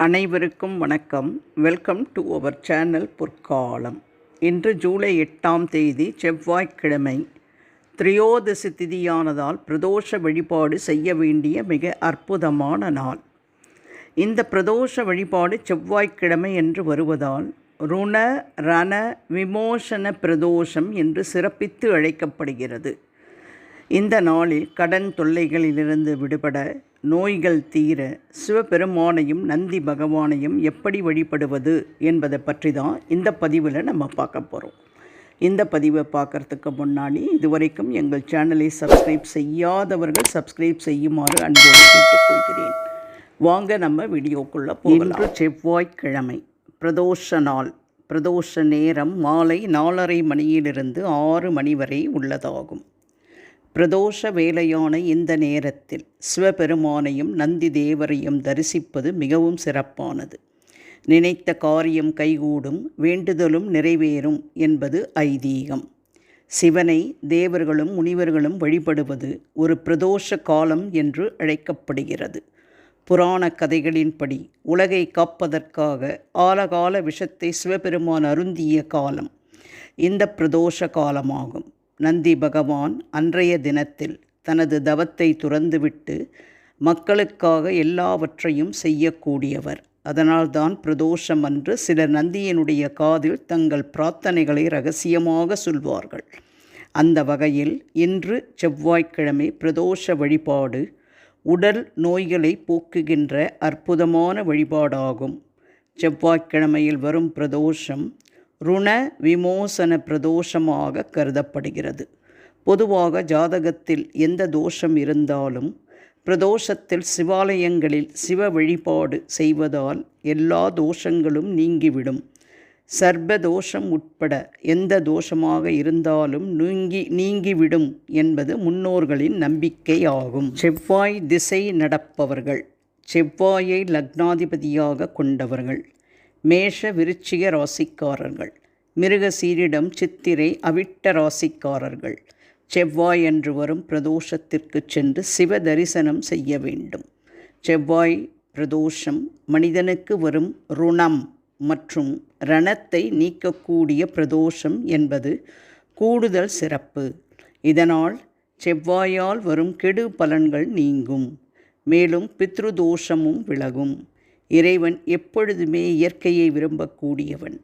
அனைவருக்கும் வணக்கம். Welcome to our channel பொற்காலம். இன்று ஜூலை 8ஆம் தேதி செவ்வாய்க்கிழமை. திரையோதசி திதியானதால் பிரதோஷ வழிபாடு செய்ய வேண்டிய மிக அற்புதமான நாள். இந்த பிரதோஷ வழிபாடு செவ்வாய்க்கிழமை என்று வருவதால் ருண ரண விமோசன பிரதோஷம் என்று சிறப்பித்து அழைக்கப்படுகிறது. இந்த நாளில் கடன் தொல்லைகளிலிருந்து விடுபட, நோய்கள் தீர சிவபெருமானையும் நந்தி பகவானையும் எப்படி வழிபடுவது என்பதை பற்றி தான் இந்த பதிவில் நம்ம பார்க்க போகிறோம். இந்த பதிவை பார்க்குறதுக்கு முன்னாடி இதுவரைக்கும் எங்கள் சேனலை சப்ஸ்கிரைப் செய்யாதவர்கள் சப்ஸ்கிரைப் செய்யுமாறு அன்போடு கேட்டுக்கொள்கிறேன். வாங்க நம்ம வீடியோக்குள்ளே போகலாம். இன்று செவ்வாய்க்கிழமை, பிரதோஷ நாள். பிரதோஷ நேரம் மாலை 4:30 மணியிலிருந்து 6 மணி வரை உள்ளதாகும். பிரதோஷ வேளையான இந்த நேரத்தில் சிவபெருமானையும் நந்தி தேவரையும் தரிசிப்பது மிகவும் சிறப்பானது. நினைத்த காரியம் கைகூடும், வேண்டுதலும் நிறைவேறும் என்பது ஐதீகம். சிவனை தேவர்களும் முனிவர்களும் வழிபடுவது ஒரு பிரதோஷ காலம் என்று அழைக்கப்படுகிறது. புராண கதைகளின்படி உலகை காப்பதற்காக ஆலகால விஷத்தை சிவபெருமான் அருந்திய காலம் இந்த பிரதோஷ காலமாகும். நந்தி பகவான் அன்றைய தினத்தில் தனது தவத்தை துறந்துவிட்டு மக்களுக்காக எல்லாவற்றையும் செய்யக்கூடியவர். அதனால்தான் பிரதோஷம் அன்று சிலர் நந்தியினுடைய காதில் தங்கள் பிரார்த்தனைகளை இரகசியமாக சொல்வார்கள். அந்த வகையில் இன்று செவ்வாய்க்கிழமை பிரதோஷ வழிபாடு உடல் நோய்களை போக்குகின்ற அற்புதமான வழிபாடாகும். செவ்வாய்க்கிழமையில் வரும் பிரதோஷம் ருண விமோசன பிரதோஷமாக கருதப்படுகிறது. பொதுவாக ஜாதகத்தில் எந்த தோஷம் இருந்தாலும் பிரதோஷத்தில் சிவாலயங்களில் சிவ வழிபாடு செய்வதால் எல்லா தோஷங்களும் நீங்கிவிடும். சர்ப தோஷம் உட்பட எந்த தோஷமாக இருந்தாலும் நீங்கிவிடும் என்பது முன்னோர்களின் நம்பிக்கை ஆகும். செவ்வாய் திசை நடப்பவர்கள், செவ்வாயை லக்னாதிபதியாக கொண்டவர்கள், மேஷ விருச்சிக ராசிக்காரர்கள், மிருகசீரிடம் சித்திரை அவிட்ட ராசிக்காரர்கள் செவ்வாய் என்று வரும் பிரதோஷத்திற்கு சென்று சிவ தரிசனம் செய்ய வேண்டும். செவ்வாய் பிரதோஷம் மனிதனுக்கு வரும் ருணம் மற்றும் ரணத்தை நீக்கக்கூடிய பிரதோஷம் என்பது கூடுதல் சிறப்பு. இதனால் செவ்வாயால் வரும் கெடு பலன்கள் நீங்கும். மேலும் பித்ருதோஷமும் விலகும். இறைவன் எப்பொழுதுமே இயற்கையை விரும்பக்கூடியவன்.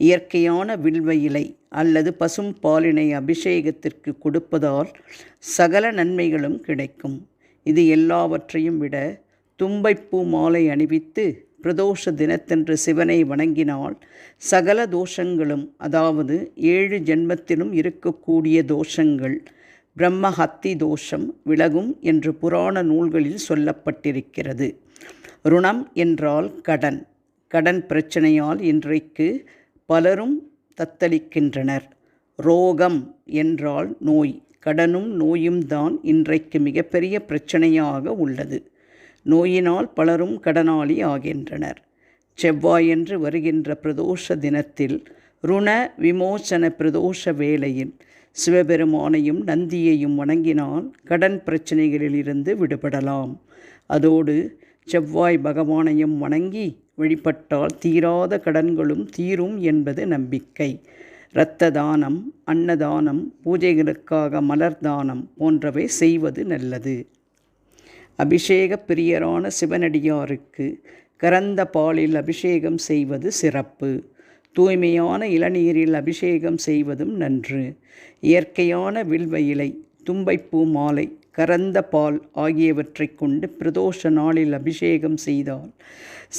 இயற்கையான வில்வ இலை அல்லது பசும் பாலினை அபிஷேகத்திற்கு கொடுப்பதால் சகல நன்மைகளும் கிடைக்கும். இது எல்லாவற்றையும் விட தும்பைப்பூ மாலை அணிவித்து பிரதோஷ தினத்தன்று சிவனை வணங்கினால் சகல தோஷங்களும், அதாவது 7 ஜென்மத்திலும் இருக்கக்கூடிய தோஷங்கள், பிரம்மஹத்தி தோஷம் விலகும் என்று புராண நூல்களில் சொல்லப்பட்டிருக்கிறது. ருணம் என்றால் கடன். கடன் பிரச்சனையால் இன்றைக்கு பலரும் தத்தளிக்கின்றனர். ரோகம் என்றால் நோய். கடனும் நோயும் தான் இன்றைக்கு மிகப்பெரிய பிரச்சனையாக உள்ளது. நோயினால் பலரும் கடனாளி ஆகின்றனர். செவ்வாயன்று வருகின்ற பிரதோஷ தினத்தில் ருண விமோசன பிரதோஷ வேளையில் சிவபெருமானையும் நந்தியையும் வணங்கினால் கடன் பிரச்சனைகளிலிருந்து விடுபடலாம். அதோடு செவ்வாய் பகவானையும் வணங்கி வழிபட்டால் தீராத கடன்களும் தீரும் என்பது நம்பிக்கை. இரத்த தானம், அன்னதானம், பூஜைகளுக்காக மலர் தானம் போன்றவை செய்வது நல்லது. அபிஷேக பிரியரான சிவனடியாருக்கு கறந்த பாலில் அபிஷேகம் செய்வது சிறப்பு. தூய்மையான இளநீரில் அபிஷேகம் செய்வதும் நன்று. இயற்கையான வில்வ இலை, தும்பைப்பூ மாலை, கறந்த பால் ஆகியவற்றை கொண்டு பிரதோஷ நாளில் அபிஷேகம் செய்தால்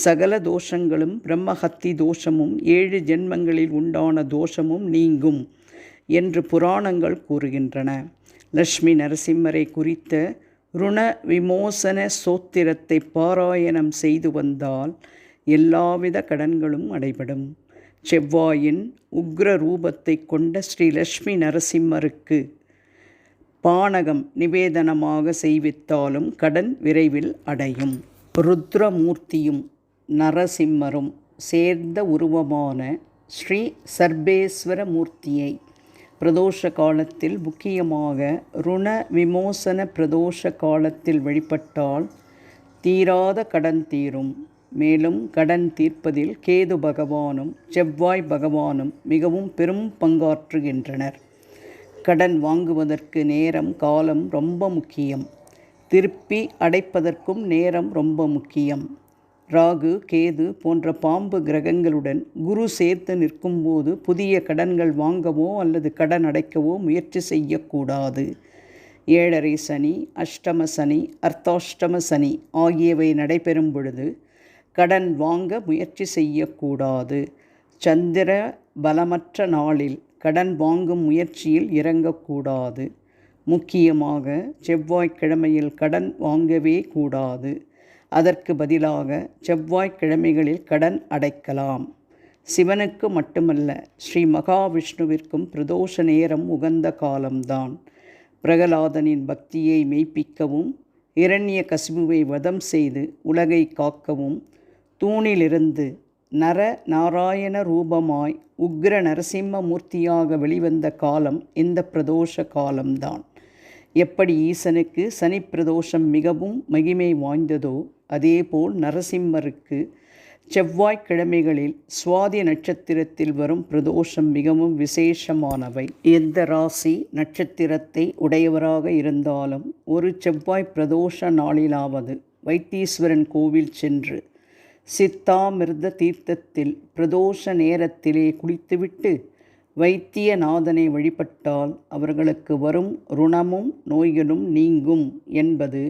சகல தோஷங்களும், பிரம்மஹத்தி தோஷமும், 7 ஜென்மங்களில் உண்டான தோஷமும் நீங்கும் என்று புராணங்கள் கூறுகின்றன. லட்சுமி நரசிம்மரை குறித்த ருண விமோசன சோத்திரத்தை பாராயணம் செய்து வந்தால் எல்லாவித கடன்களும் அடைபடும். செவ்வாயின் உக்ர ரூபத்தை கொண்ட ஸ்ரீ லட்சுமி நரசிம்மருக்கு பானகம் நிவேதனமாக செய்வித்தாலும் கடன் விரைவில் அடையும். ருத்ரமூர்த்தியும் நரசிம்மரும் சேர்ந்த உருவமான ஸ்ரீ சர்பேஸ்வர மூர்த்தியை பிரதோஷ காலத்தில், முக்கியமாக ருண விமோசன பிரதோஷ காலத்தில் வழிபட்டால் தீராத கடன் தீரும். மேலும் கடன் தீர்ப்பதில் கேது பகவானும் செவ்வாய் பகவானும் மிகவும் பெரும் பங்காற்றுகின்றனர். கடன் வாங்குவதற்கு நேரம் காலம் ரொம்ப முக்கியம். திருப்பி அடைப்பதற்கும் நேரம் ரொம்ப முக்கியம். ராகு கேது போன்ற பாம்பு கிரகங்களுடன் குரு சேர்த்து நிற்கும்போது புதிய கடன்கள் வாங்கவோ அல்லது கடன் அடைக்கவோ முயற்சி செய்யக்கூடாது. 7.5 சனி, அஷ்டம சனி, அர்த்தாஷ்டம சனி ஆகியவை நடைபெறும் பொழுது கடன் வாங்க முயற்சி செய்யக்கூடாது. சந்திர பலமற்ற நாளில் கடன் வாங்கும் முயற்சியில் இறங்கக்கூடாது. முக்கியமாக செவ்வாய்க்கிழமையில் கடன் வாங்கவே கூடாது. அதற்கு பதிலாக செவ்வாய்க்கிழமைகளில் கடன் அடைக்கலாம். சிவனுக்கு மட்டுமல்ல, ஸ்ரீ மகாவிஷ்ணுவிற்கும் பிரதோஷ நேரம் உகந்த காலம்தான். பிரகலாதனின் பக்தியை மெய்ப்பிக்கவும், இரண்ய கசிபுவை வதம் செய்து உலகை காக்கவும், தூணிலிருந்து நர நாராயண ரூபமாய் உக்ர நரசிம்ம மூர்த்தியாக வெளிவந்த காலம் இந்த பிரதோஷ காலம்தான். எப்படி ஈசனுக்கு சனி பிரதோஷம் மிகவும் மகிமை வாய்ந்ததோ அதேபோல் நரசிம்மருக்கு செவ்வாய்க்கிழமைகளில் சுவாதி நட்சத்திரத்தில் வரும் பிரதோஷம் மிகவும் விசேஷமானவை. எந்த ராசி நட்சத்திரத்தை உடையவராக இருந்தாலும் ஒரு செவ்வாய் பிரதோஷ நாளிலாவது வைத்தீஸ்வரன் கோவில் சென்று சித்தாமிர்த தீர்த்தத்தில் பிரதோஷ நேரத்திலே குளித்துவிட்டு வைத்தியநாதனை வழிபட்டால் அவர்களுக்கு வரும் ருணமும் நோய்களும் நீங்கும் என்பது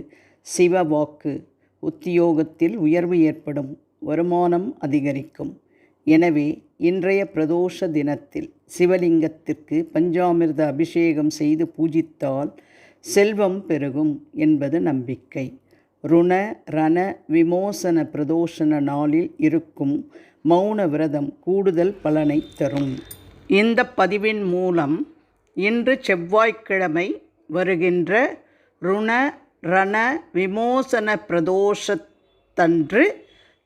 சிவவாக்கு. உத்தியோகத்தில் உயர்வு ஏற்படும், வருமானம் அதிகரிக்கும். எனவே இன்றைய பிரதோஷ தினத்தில் சிவலிங்கத்திற்கு பஞ்சாமிர்த அபிஷேகம் செய்து பூஜித்தால் செல்வம் பெருகும் என்பது நம்பிக்கை. ருண ரண விமோசன பிரதோஷன நாளில் இருக்கும் மௌன விரதம் கூடுதல் பலனை தரும். இந்த பதிவின் மூலம் இன்று செவ்வாய்க்கிழமை வருகின்ற ருண ரண விமோசன பிரதோஷத்தன்று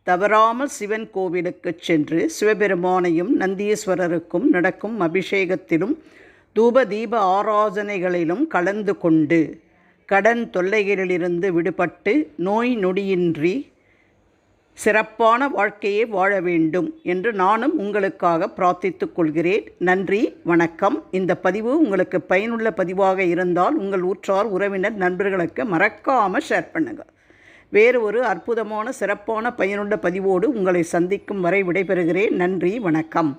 தவறாமல் சிவன் கோவிலுக்கு சென்று சிவபெருமானையும் நந்தீஸ்வரருக்கும் நடக்கும் அபிஷேகத்திலும் தூப தீப ஆராதனைகளிலும் கலந்து கொண்டு கடன் தொல்லைகளிலிருந்து விடுபட்டு நோய் நொடியின்றி சிறப்பான வாழ்க்கையை வாழ வேண்டும் என்று நானும் உங்களுக்காக பிரார்த்தித்துக் கொள்கிறேன். நன்றி, வணக்கம். இந்த பதிவு உங்களுக்கு பயனுள்ள பதிவாக இருந்தால் உங்கள் உற்றார் உறவினர் நண்பர்களுக்கு மறக்காமல் ஷேர் பண்ணுங்கள். வேறு ஒரு அற்புதமான சிறப்பான பயனுள்ள பதிவோடு உங்களை சந்திக்கும் வரை விடைபெறுகிறேன். நன்றி, வணக்கம்.